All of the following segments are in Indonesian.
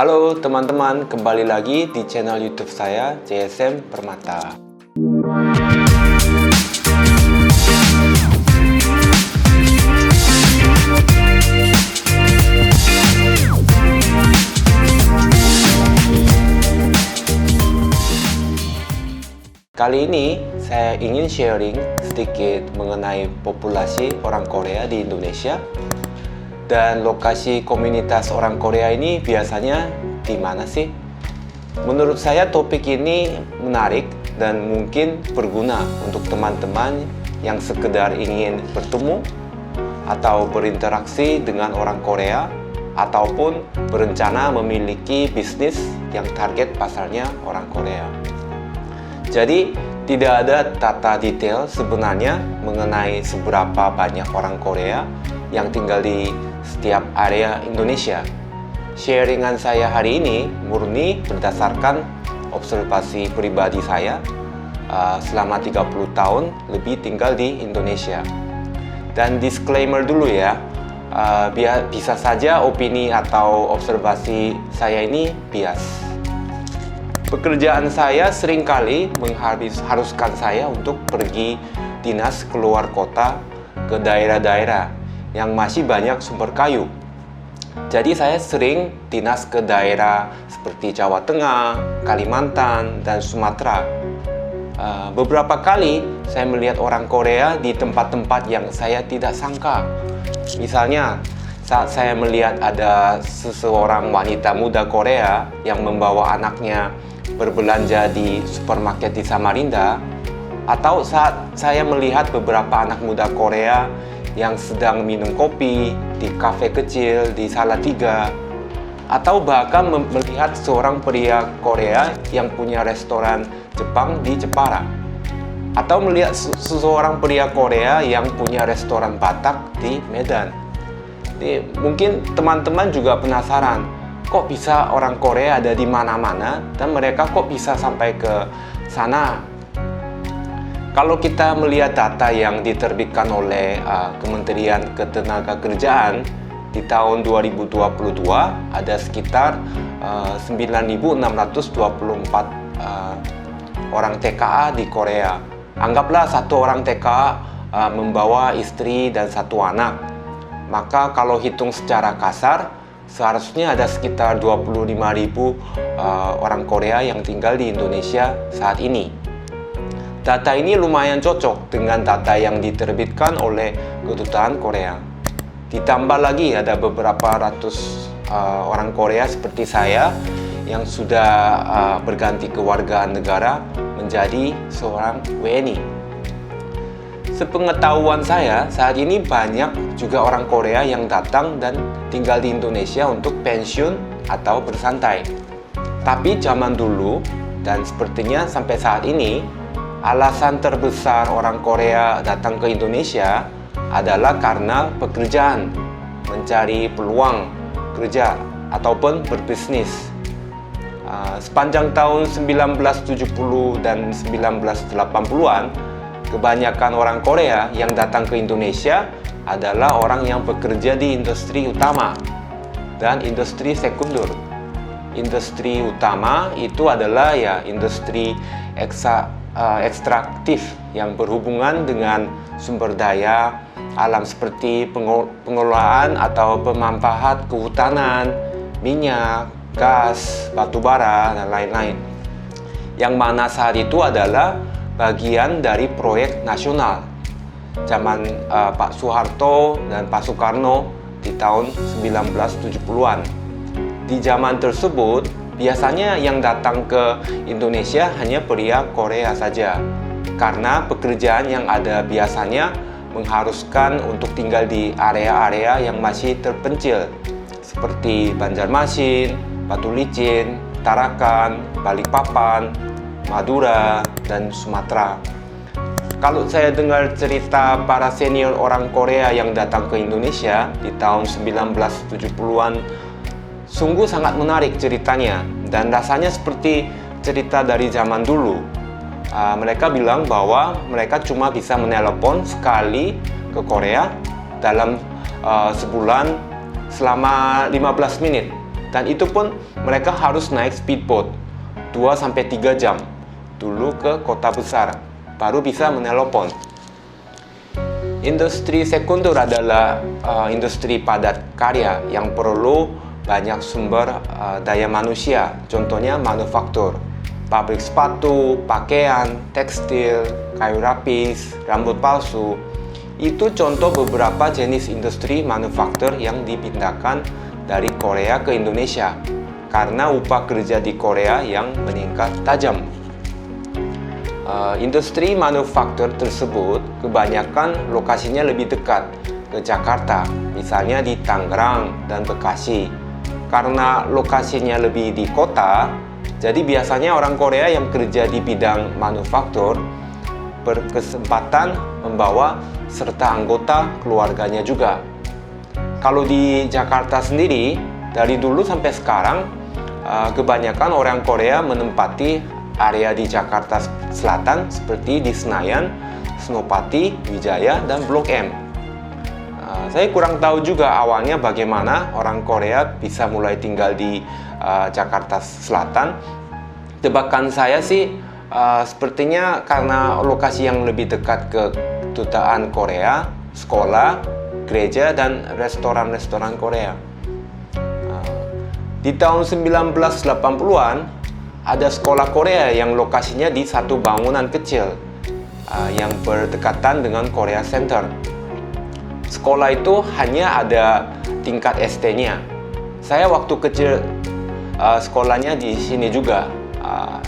Halo teman-teman, kembali lagi di channel YouTube saya, JSM Permata. Kali ini saya ingin sharing sedikit mengenai populasi orang Korea di Indonesia. Dan lokasi komunitas orang Korea ini biasanya di mana sih? Menurut saya topik ini menarik dan mungkin berguna untuk teman-teman yang sekedar ingin bertemu atau berinteraksi dengan orang Korea ataupun berencana memiliki bisnis yang target pasarnya orang Korea. Jadi tidak ada data detail sebenarnya mengenai seberapa banyak orang Korea yang tinggal di setiap area Indonesia. Sharingan saya hari ini murni berdasarkan observasi pribadi saya selama 30 tahun lebih tinggal di Indonesia. Dan disclaimer dulu ya, bisa saja opini atau observasi saya ini bias. Pekerjaan saya seringkali mengharuskan saya untuk pergi dinas keluar kota ke daerah-daerah yang masih banyak sumber kayu. Jadi saya sering dinas ke daerah seperti Jawa Tengah, Kalimantan, dan Sumatera. Beberapa kali saya melihat orang Korea di tempat-tempat yang saya tidak sangka. Misalnya, saat saya melihat ada seseorang wanita muda Korea yang membawa anaknya berbelanja di supermarket di Samarinda, atau saat saya melihat beberapa anak muda Korea yang sedang minum kopi di kafe kecil di Salatiga, atau bahkan melihat seorang pria Korea yang punya restoran Jepang di Jepara, atau melihat seseorang pria Korea yang punya restoran Batak di Medan. Jadi, mungkin teman-teman juga penasaran, kok bisa orang Korea ada di mana-mana dan mereka kok bisa sampai ke sana? Kalau kita melihat data yang diterbitkan oleh Kementerian Ketenagakerjaan di tahun 2022, ada sekitar 9.624 orang TKA di Korea. Anggaplah satu orang TKA membawa istri dan satu anak. Maka kalau hitung secara kasar, seharusnya ada sekitar 25.000 orang Korea yang tinggal di Indonesia saat ini. Data ini lumayan cocok dengan data yang diterbitkan oleh Kedutaan Korea. Ditambah lagi ada beberapa ratus orang Korea seperti saya yang sudah berganti kewargaan negara menjadi seorang WNI. Sepengetahuan saya, saat ini banyak juga orang Korea yang datang dan tinggal di Indonesia untuk pensiun atau bersantai. Tapi zaman dulu dan sepertinya sampai saat ini, alasan terbesar orang Korea datang ke Indonesia adalah karena pekerjaan, mencari peluang kerja, ataupun berbisnis. Sepanjang tahun 1970 dan 1980-an, kebanyakan orang Korea yang datang ke Indonesia adalah orang yang bekerja di industri utama dan industri sekunder. Industri utama itu adalah industri ekstraktif yang berhubungan dengan sumber daya alam seperti pengelolaan atau pemanfaat kehutanan, minyak, gas, batu bara, dan lain-lain. Yang mana saat itu adalah bagian dari proyek nasional zaman Pak Soeharto dan Pak Soekarno di tahun 1970-an. Di zaman tersebut, biasanya yang datang ke Indonesia hanya pria Korea saja, karena pekerjaan yang ada biasanya mengharuskan untuk tinggal di area-area yang masih terpencil, seperti Banjarmasin, Batu Licin, Tarakan, Balikpapan, Madura, dan Sumatera. Kalau saya dengar cerita para senior orang Korea yang datang ke Indonesia di tahun 1970-an, sungguh sangat menarik ceritanya dan rasanya seperti cerita dari zaman dulu. Mereka bilang bahwa mereka cuma bisa menelepon sekali ke Korea dalam sebulan selama 15 menit. Dan itu pun mereka harus naik speedboat 2-3 jam dulu ke kota besar, baru bisa menelepon. Industri sekunder adalah industri padat karya yang perlu banyak sumber daya manusia, contohnya manufaktur, pabrik sepatu, pakaian, tekstil, kayu rapis, rambut palsu. Itu contoh beberapa jenis industri manufaktur yang dipindahkan dari Korea ke Indonesia karena upah kerja di Korea yang meningkat tajam. Industri manufaktur tersebut kebanyakan lokasinya lebih dekat ke Jakarta, misalnya di Tangerang dan Bekasi. Karena lokasinya lebih di kota, jadi biasanya orang Korea yang kerja di bidang manufaktur berkesempatan membawa serta anggota keluarganya juga. Kalau di Jakarta sendiri, dari dulu sampai sekarang, kebanyakan orang Korea menempati area di Jakarta Selatan seperti di Senayan, Senopati, Wijaya, dan Blok M. Saya kurang tahu juga awalnya bagaimana orang Korea bisa mulai tinggal di Jakarta Selatan. Tebakan saya sih sepertinya karena lokasi yang lebih dekat ke kedutaan Korea, sekolah, gereja, dan restoran-restoran Korea. Di tahun 1980-an, ada sekolah Korea yang lokasinya di satu bangunan kecil yang berdekatan dengan Korea Center. Sekolah itu hanya ada tingkat ST-nya. Saya waktu kecil sekolahnya di sini juga.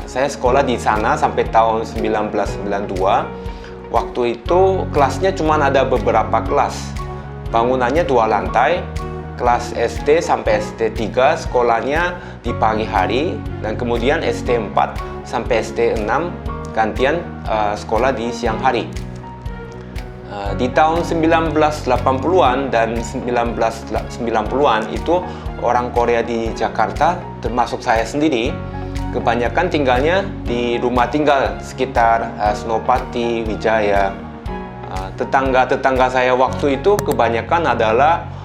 Saya sekolah di sana sampai tahun 1992. Waktu itu kelasnya cuma ada beberapa kelas. Bangunannya 2 lantai. Kelas SD sampai SD3 sekolahnya di pagi hari, dan kemudian SD4 sampai SD6 gantian sekolah di siang hari. Di tahun 1980-an dan 1990-an itu orang Korea di Jakarta, termasuk saya sendiri, kebanyakan tinggalnya di rumah tinggal sekitar Senopati, Wijaya. Tetangga-tetangga saya waktu itu kebanyakan adalah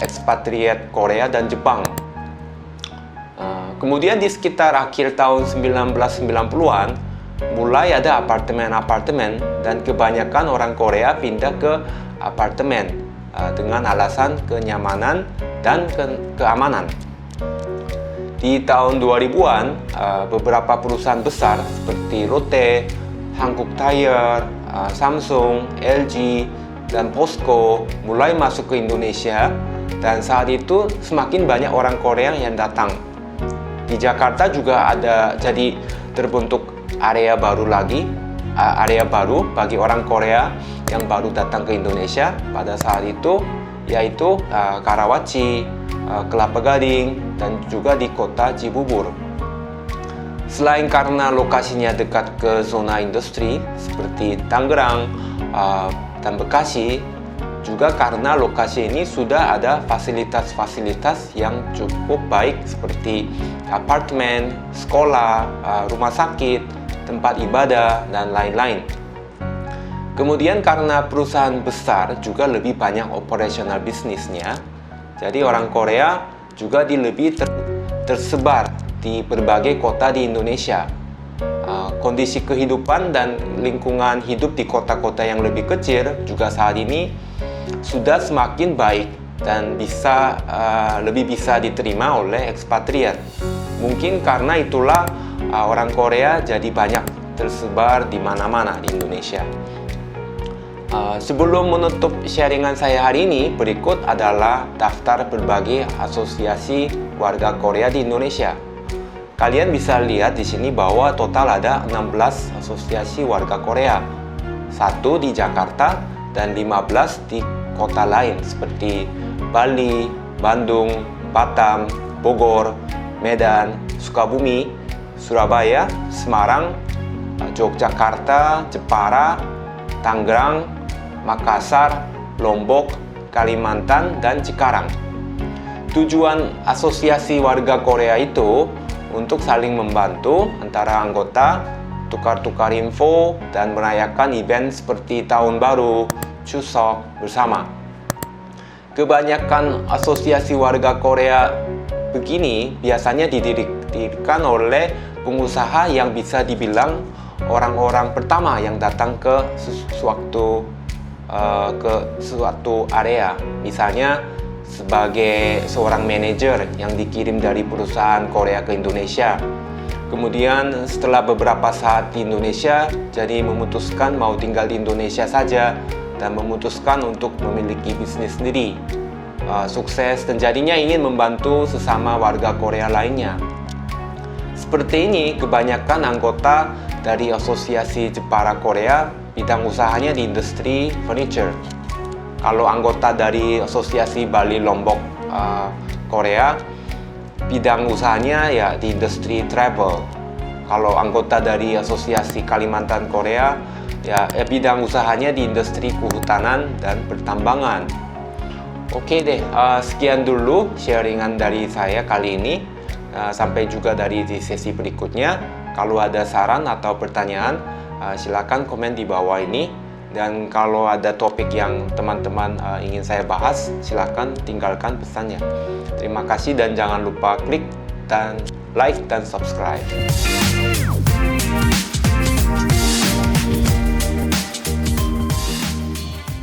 ekspatriat Korea dan Jepang. Kemudian di sekitar akhir tahun 1990-an mulai ada apartemen-apartemen, dan kebanyakan orang Korea pindah ke apartemen dengan alasan kenyamanan dan keamanan. Di tahun 2000-an beberapa perusahaan besar seperti Lotte, Hankook Tire, Samsung, LG, dan POSCO mulai masuk ke Indonesia, dan saat itu semakin banyak orang Korea yang datang. Di Jakarta juga ada jadi terbentuk area baru bagi orang Korea yang baru datang ke Indonesia pada saat itu, yaitu Karawaci, Kelapa Gading, dan juga di kota Cibubur. Selain karena lokasinya dekat ke zona industri seperti Tangerang dan Bekasi, juga karena lokasi ini sudah ada fasilitas-fasilitas yang cukup baik seperti apartemen, sekolah, rumah sakit, tempat ibadah, dan lain-lain. Kemudian karena perusahaan besar juga lebih banyak operasional bisnisnya, jadi orang Korea juga lebih tersebar di berbagai kota di Indonesia. Kondisi kehidupan dan lingkungan hidup di kota-kota yang lebih kecil juga saat ini sudah semakin baik dan lebih bisa diterima oleh ekspatriat. Mungkin karena itulah orang Korea jadi banyak tersebar di mana-mana di Indonesia. Sebelum menutup sharingan saya hari ini, berikut adalah daftar berbagai asosiasi warga Korea di Indonesia. Kalian bisa lihat di sini bahwa total ada 16 asosiasi warga Korea, 1 di Jakarta dan 15 di kota lain seperti Bali, Bandung, Batam, Bogor, Medan, Sukabumi, Surabaya, Semarang, Yogyakarta, Jepara, Tangerang, Makassar, Lombok, Kalimantan, dan Cikarang. Tujuan asosiasi warga Korea itu untuk saling membantu antara anggota, tukar-tukar info, dan merayakan event seperti Tahun Baru, Chuseok bersama. Kebanyakan asosiasi warga Korea begini biasanya didirikan oleh pengusaha yang bisa dibilang orang-orang pertama yang datang ke suatu area. Misalnya sebagai seorang manajer yang dikirim dari perusahaan Korea ke Indonesia. Kemudian setelah beberapa saat di Indonesia, jadi memutuskan mau tinggal di Indonesia saja dan memutuskan untuk memiliki bisnis sendiri. Sukses dan jadinya ingin membantu sesama warga Korea lainnya. Seperti ini, kebanyakan anggota dari Asosiasi Jepara Korea bidang usahanya di industri furniture. Kalau anggota dari Asosiasi Bali Lombok Korea, bidang usahanya ya di industri travel. Kalau anggota dari Asosiasi Kalimantan Korea, ya bidang usahanya di industri kehutanan dan pertambangan. Oke deh, sekian dulu sharingan dari saya kali ini. Sampai juga di sesi berikutnya. Kalau ada saran atau pertanyaan, silakan komen di bawah ini. Dan kalau ada topik yang teman-teman ingin saya bahas, silakan tinggalkan pesannya. Terima kasih dan jangan lupa klik dan like dan subscribe.